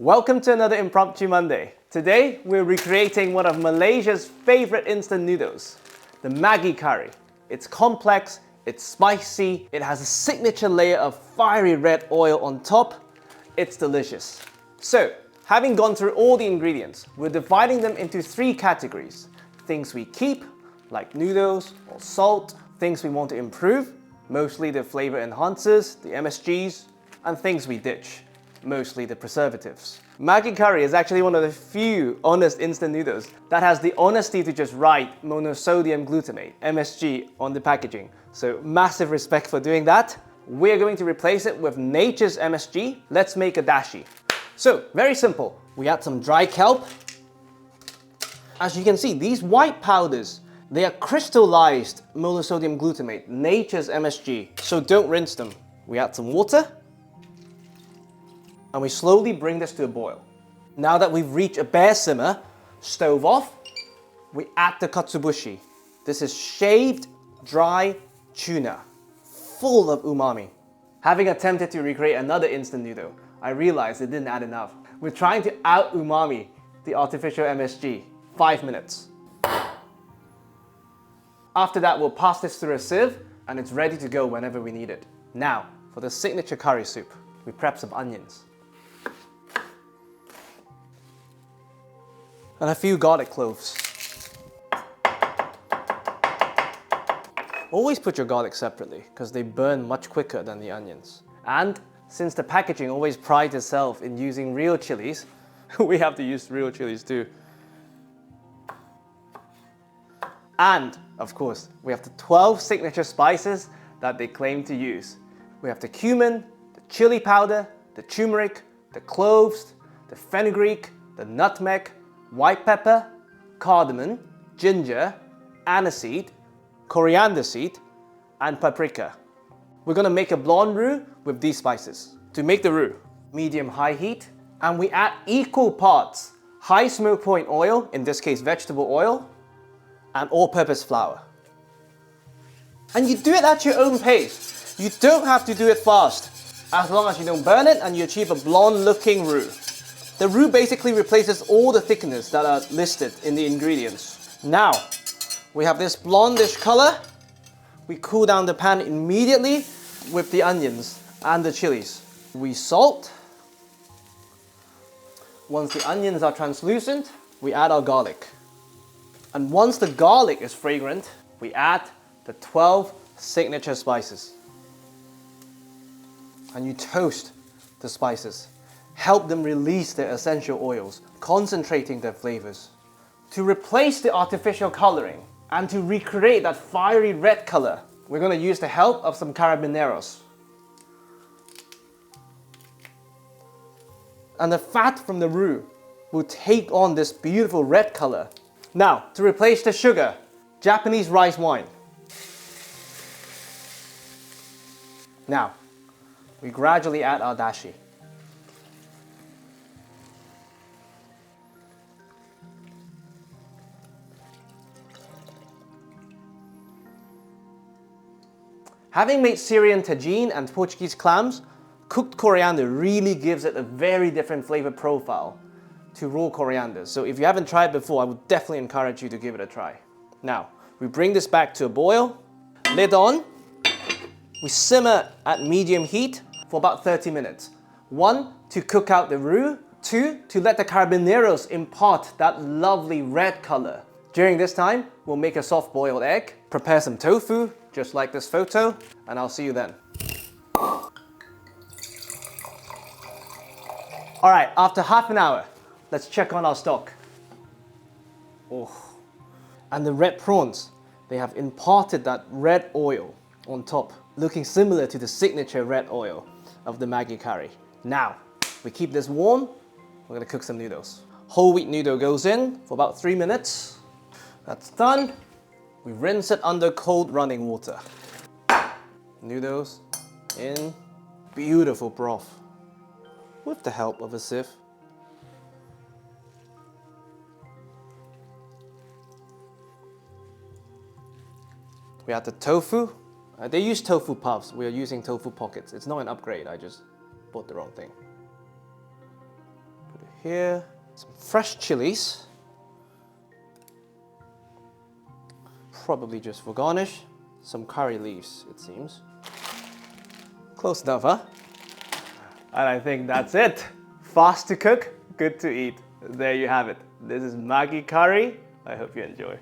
Welcome to another Impromptu Monday. Today, we're recreating one of Malaysia's favorite instant noodles, the Maggi Kari. It's complex, it's spicy, it has a signature layer of fiery red oil on top. It's delicious. So, having gone through all the ingredients, we're dividing them into three categories. Things we keep, like noodles or salt, things we want to improve, mostly the flavor enhancers, the MSGs, and things we ditch, mostly the preservatives. Maggi Kari is actually one of the few honest instant noodles that has the honesty to just write monosodium glutamate, MSG, on the packaging. So massive respect for doing that. We're going to replace it with nature's MSG. Let's make a dashi. So, very simple. We add some dry kelp. As you can see, these white powders, they are crystallized monosodium glutamate, nature's MSG. So don't rinse them. We add some water. And we slowly bring this to a boil. Now that we've reached a bare simmer, stove off, we add the katsuobushi. This is shaved, dry tuna, full of umami. Having attempted to recreate another instant noodle, I realized it didn't add enough. We're trying to out-umami the artificial MSG. 5 minutes. After that, we'll pass this through a sieve, and it's ready to go whenever we need it. Now, for the signature curry soup, we prep some onions. And a few garlic cloves. Always put your garlic separately, because they burn much quicker than the onions. And since the packaging always prides itself in using real chilies, we have to use real chilies too. And, of course, we have the 12 signature spices that they claim to use. We have the cumin, the chili powder, the turmeric, the cloves, the fenugreek, the nutmeg, white pepper, cardamom, ginger, aniseed, coriander seed, and paprika. We're going to make a blonde roux with these spices. To make the roux, medium-high heat, and we add equal parts high smoke point oil, in this case vegetable oil, and all-purpose flour. And you do it at your own pace. You don't have to do it fast, as long as you don't burn it and you achieve a blonde-looking roux. The roux basically replaces all the thickeners that are listed in the ingredients. Now, we have this blondish color. We cool down the pan immediately with the onions and the chilies. We salt. Once the onions are translucent, we add our garlic. And once the garlic is fragrant, we add the 12 signature spices. And you toast the spices. Help them release their essential oils, concentrating their flavors. To replace the artificial coloring and to recreate that fiery red color, we're going to use the help of some carabineros. And the fat from the roux will take on this beautiful red color. Now, to replace the sugar, Japanese rice wine. Now, we gradually add our dashi. Having made Syrian tagine and Portuguese clams, cooked coriander really gives it a very different flavor profile to raw coriander. So if you haven't tried before, I would definitely encourage you to give it a try. Now, we bring this back to a boil, lid on, we simmer at medium heat for about 30 minutes. 1, to cook out the roux. 2, to let the carabineros impart that lovely red color. During this time, we'll make a soft boiled egg, prepare some tofu, just like this photo, and I'll see you then. Alright, after half an hour, let's check on our stock. Oh. And the red prawns, they have imparted that red oil on top, looking similar to the signature red oil of the Maggi Kari. Now, we keep this warm, we're going to cook some noodles. Whole wheat noodle goes in for about 3 minutes. That's done. We rinse it under cold running water. Noodles in. Beautiful broth. With the help of a sieve. We add the tofu. They use tofu puffs. We are using tofu pockets. It's not an upgrade, I just bought the wrong thing. here. Some fresh chilies. Probably just for garnish. Some curry leaves, it seems. Close enough, huh? And I think that's it. Fast to cook, good to eat. There you have it. This is Maggi Kari. I hope you enjoy.